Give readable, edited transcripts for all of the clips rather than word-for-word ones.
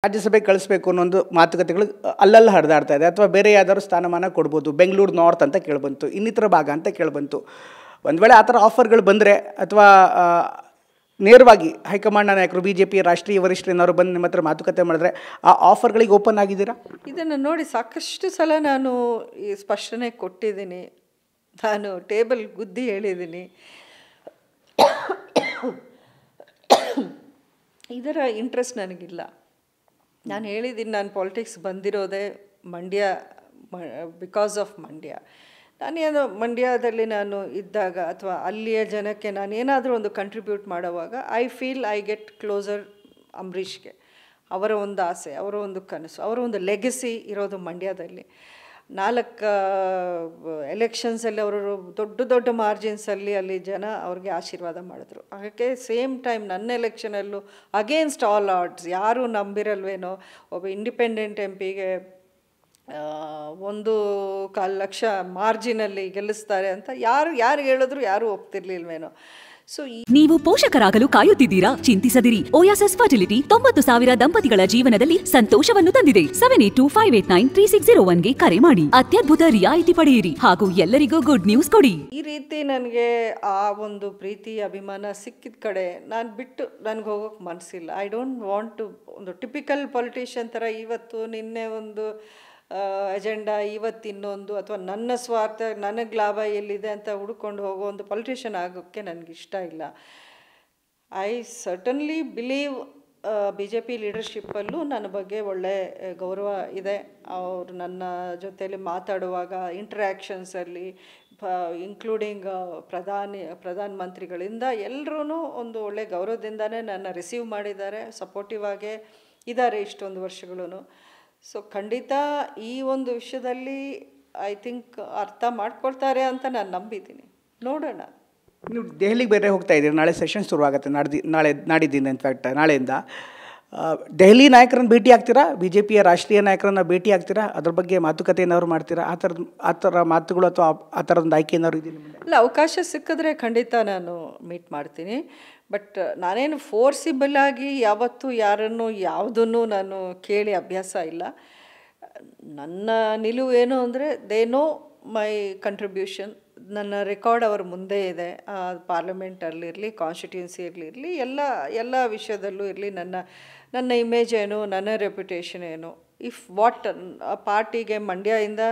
ರಾಜ್ಯಸಭೆಗೆ ಕಳಿಸ್ಬೇಕು ಅನ್ನೋ ಒಂದು ಮಾತುಕತೆಗಳು ಅಲ್ಲಲ್ಲಿ ಹರಿದಾಡ್ತಾ ಇದೆ. ಅಥವಾ ಬೇರೆ ಯಾವ್ದಾದ್ರು ಸ್ಥಾನಮಾನ ಕೊಡ್ಬೋದು, ಬೆಂಗಳೂರು ನಾರ್ತ್ ಅಂತ ಕೇಳಿಬಂತು, ಇನ್ನಿತರ ಭಾಗ ಅಂತ ಕೇಳಿಬಂತು. ಒಂದು ವೇಳೆ ಆ ಥರ ಆಫರ್ಗಳು ಬಂದರೆ ಅಥವಾ ನೇರವಾಗಿ ಹೈಕಮಾಂಡ್ ನಾಯಕರು BJP ರಾಷ್ಟ್ರೀಯ ವರಿಷ್ಠರೇನಾದ್ರು ಬಂದು ನಿಮ್ಮ ಹತ್ರ ಮಾತುಕತೆ ಮಾಡಿದ್ರೆ ಆ ಆಫರ್ಗಳಿಗೆ ಓಪನ್ ಆಗಿದ್ದೀರಾ? ಇದನ್ನು ನೋಡಿ ಸಾಕಷ್ಟು ಸಲ ನಾನು ಈ ಸ್ಪಷ್ಟನೆ ಕೊಟ್ಟಿದ್ದೀನಿ, ನಾನು ಟೇಬಲ್ ಗುದ್ದಿ ಹೇಳಿದ್ದೀನಿ. ಇದರ ಇಂಟ್ರೆಸ್ಟ್ ನನಗಿಲ್ಲ. ನಾನು ಹೇಳಿದ್ದೀನಿ, ನಾನು ಪಾಲಿಟಿಕ್ಸ್ ಬಂದಿರೋದೇ ಮಂಡ್ಯ, ಬಿಕಾಸ್ ಆಫ್ ಮಂಡ್ಯ. ನಾನೇನು ಮಂಡ್ಯದಲ್ಲಿ ನಾನು ಇದ್ದಾಗ ಅಥವಾ ಅಲ್ಲಿಯ ಜನಕ್ಕೆ ನಾನೇನಾದರೂ ಒಂದು ಕಂಟ್ರಿಬ್ಯೂಟ್ ಮಾಡುವಾಗ I feel I get closer ಅಂಬರೀಷ್ಗೆ. ಅವರ ಒಂದು ಆಸೆ, ಅವರ ಒಂದು ಕನಸು, ಅವರ ಒಂದು ಲೆಗಸಿ ಇರೋದು ಮಂಡ್ಯದಲ್ಲಿ. 4 ಎಲೆಕ್ಷನ್ಸಲ್ಲಿ ಅವರು ದೊಡ್ಡ ದೊಡ್ಡ ಮಾರ್ಜಿನ್ಸಲ್ಲಿ ಅಲ್ಲಿ ಜನ ಅವ್ರಿಗೆ ಆಶೀರ್ವಾದ ಮಾಡಿದ್ರು. ಹಾಗೆ ಸೇಮ್ ಟೈಮ್ ನನ್ನ ಎಲೆಕ್ಷನಲ್ಲೂ ಅಗೇನ್ಸ್ಟ್ ಆಲ್ ಆಡ್ಸ್, ಯಾರೂ ನಂಬಿರಲ್ವೇನೋ ಒಬ್ಬ ಇಂಡಿಪೆಂಡೆಂಟ್ MP ಗೆ 1.25 ಲಕ್ಷ ಮಾರ್ಜಿನಲ್ಲಿ ಗೆಲ್ಲಿಸ್ತಾರೆ ಅಂತ ಯಾರು ಹೇಳಿದ್ರು ಯಾರೂ ಒಪ್ತಿರ್ಲಿಲ್ವೇನೋ. ನೀವು ಪೋಷಕರಾಗಲು ಕಾಯುತ್ತಿದ್ದೀರಾ? ಚಿಂತಿಸದಿರಿ. ಓಯಾಸಿಸ್ ಫರ್ಟಿಲಿಟಿ 90,000 ದಂಪತಿಗಳ ಜೀವನದಲ್ಲಿ ಸಂತೋಷವನ್ನು ತಂದಿದೆ. 7825893601ಗೆ ಕರೆ ಮಾಡಿ. ಅತ್ಯದ್ಭುತ ರಿಯಾಯಿತಿ ಪಡೆಯಿರಿ ಹಾಗೂ ಎಲ್ಲರಿಗೂ ಗುಡ್ ನ್ಯೂಸ್ ಕೊಡಿ. ಈ ರೀತಿ ನನಗೆ ಆ ಒಂದು ಪ್ರೀತಿ ಅಭಿಮಾನ ಸಿಕ್ಕಿದ ಕಡೆ ನಾನು ಬಿಟ್ಟು ನನಗೆ ಹೋಗೋಕೆ ಮನಸ್ಸಿಲ್ಲ. ಐ ಡೋಂಟ್ ವಾಂಟ್ ಟು ಒಂದು ಟಿಪಿಕಲ್ ಪೊಲಿಟಿಷಿಯನ್ ಥರ ಇವತ್ತು ನಿನ್ನೆ ಒಂದು ಅಜೆಂಡಾ, ಇವತ್ತು ಇನ್ನೊಂದು, ಅಥವಾ ನನ್ನ ಸ್ವಾರ್ಥ, ನನಗೆ ಲಾಭ ಎಲ್ಲಿದೆ ಅಂತ ಹುಡ್ಕೊಂಡು ಹೋಗೋ ಒಂದು ಪೊಲಿಟಿಷಿಯನ್ ಆಗೋಕ್ಕೆ ನನಗಿಷ್ಟ ಇಲ್ಲ. ಐ ಸರ್ಟನ್ಲಿ ಬಿಲೀವ್ BJP ಲೀಡರ್ಶಿಪ್ಪಲ್ಲೂ ನನ್ನ ಬಗ್ಗೆ ಒಳ್ಳೆ ಗೌರವ ಇದೆ. ಅವರು ನನ್ನ ಜೊತೆಯಲ್ಲಿ ಮಾತಾಡುವಾಗ ಇಂಟ್ರ್ಯಾಕ್ಷನ್ಸಲ್ಲಿ ಇನ್ಕ್ಲೂಡಿಂಗ್ ಪ್ರಧಾನಮಂತ್ರಿಗಳಿಂದ ಎಲ್ಲರೂ ಒಂದು ಒಳ್ಳೆ ಗೌರವದಿಂದನೇ ನನ್ನ ರಿಸೀವ್ ಮಾಡಿದ್ದಾರೆ, ಸಪೋರ್ಟಿವ್ ಆಗೇ ಇದ್ದಾರೆ ಇಷ್ಟೊಂದು ವರ್ಷಗಳೂ. ಸೊ ಖಂಡಿತ ಈ ಒಂದು ವಿಷಯದಲ್ಲಿ ಐ ಥಿಂಕ್ ಅರ್ಥ ಮಾಡ್ಕೊಳ್ತಾರೆ ಅಂತ ನಾನು ನಂಬಿದ್ದೀನಿ. ನೋಡೋಣ. ನೀವು ದೆಹಲಿಗೆ ಬೇರೆ ಹೋಗ್ತಾ ಇದ್ದೀರಿ, ನಾಳೆ ಸೆಷನ್ ಶುರುವಾಗುತ್ತೆ, ನಾಡಿದ್ದಿಂದ ಇನ್ಫ್ಯಾಕ್ಟ್ ನಾಳೆಯಿಂದ. ದೆಹಲಿ ನಾಯಕರನ್ನು ಭೇಟಿ ಆಗ್ತೀರಾ? BJPಯ ರಾಷ್ಟ್ರೀಯ ನಾಯಕರನ್ನು ಭೇಟಿ ಆಗ್ತೀರಾ? ಅದ್ರ ಬಗ್ಗೆ ಮಾತುಕತೆ ಏನಾದ್ರು ಮಾಡ್ತೀರಾ? ಆ ಥರ ಮಾತುಗಳು ಅಥವಾ ಆ ಥರದೊಂದು ಆಯ್ಕೆ ಏನಾದ್ರು ಇದೆ ನಿಮಗೆ? ಇಲ್ಲ, ಅವಕಾಶ ಸಿಕ್ಕಿದ್ರೆ ಖಂಡಿತ ನಾನು ಮೀಟ್ ಮಾಡ್ತೀನಿ. ಬಟ್ ನಾನೇನು ಫೋರ್ಸಿಬಲ್ ಆಗಿ ಯಾವತ್ತೂ ಯಾರನ್ನು ಯಾವುದನ್ನು ನಾನು ಕೇಳಿ ಅಭ್ಯಾಸ ಇಲ್ಲ. ನನ್ನ ನಿಲುವು ಏನು ಅಂದರೆ ದೇ ನೋ ಮೈ ಕಂಟ್ರಿಬ್ಯೂಷನ್. ನನ್ನ ರೆಕಾರ್ಡ್ ಅವರ ಮುಂದೆ ಇದೆ. ಪಾರ್ಲಿಮೆಂಟಲ್ಲಿರಲಿ, ಕಾನ್ಸ್ಟಿಟ್ಯೂನ್ಸಿಯಲ್ಲಿರಲಿ, ಎಲ್ಲ ವಿಷಯದಲ್ಲೂ ಇರಲಿ, ನನ್ನ ಇಮೇಜ್ ಏನು, ನನ್ನ ರೆಪ್ಯುಟೇಷನ್ ಏನು, ಇಫ್ ವಾಟ್ ಪಾರ್ಟಿಗೆ ಮಂಡ್ಯದಿಂದ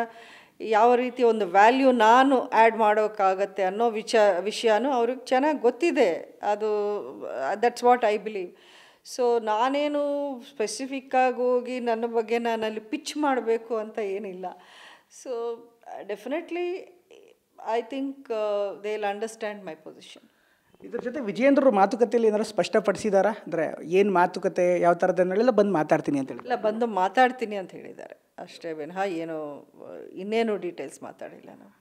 ಯಾವ ರೀತಿ ಒಂದು ವ್ಯಾಲ್ಯೂ ನಾನು ಆ್ಯಡ್ ಮಾಡೋಕ್ಕಾಗತ್ತೆ ಅನ್ನೋ ವಿಷಯನೂ ಅವ್ರಿಗೆ ಚೆನ್ನಾಗಿ ಗೊತ್ತಿದೆ. ಅದು that's what I believe. So ನಾನೇನು ಸ್ಪೆಸಿಫಿಕ್ಕಾಗಿ ಹೋಗಿ ನನ್ನ ಬಗ್ಗೆ ನಾನಲ್ಲಿ ಪಿಚ್ ಮಾಡಬೇಕು ಅಂತ ಏನಿಲ್ಲ. So definitely I think they will understand my position. ಇದ್ರ ಜೊತೆ ವಿಜಯೇಂದ್ರ ಮಾತುಕತೆಯಲ್ಲಿ ಏನಾದ್ರು ಸ್ಪಷ್ಟಪಡಿಸಿದಾರಾ? ಅಂದರೆ ಏನು ಮಾತುಕತೆ, ಯಾವ ಥರದನ್ನೆಲ್ಲ ಬಂದು ಮಾತಾಡ್ತೀನಿ ಅಂತ ಹೇಳಿ? ಇಲ್ಲ, ಬಂದು ಮಾತಾಡ್ತೀನಿ ಅಂತ ಹೇಳಿದ್ದಾರೆ ಅಷ್ಟೇ ವಿನಃ ಇನ್ನೇನು ಡೀಟೇಲ್ಸ್ ಮಾತಾಡಿಲ್ಲ ನಾವು.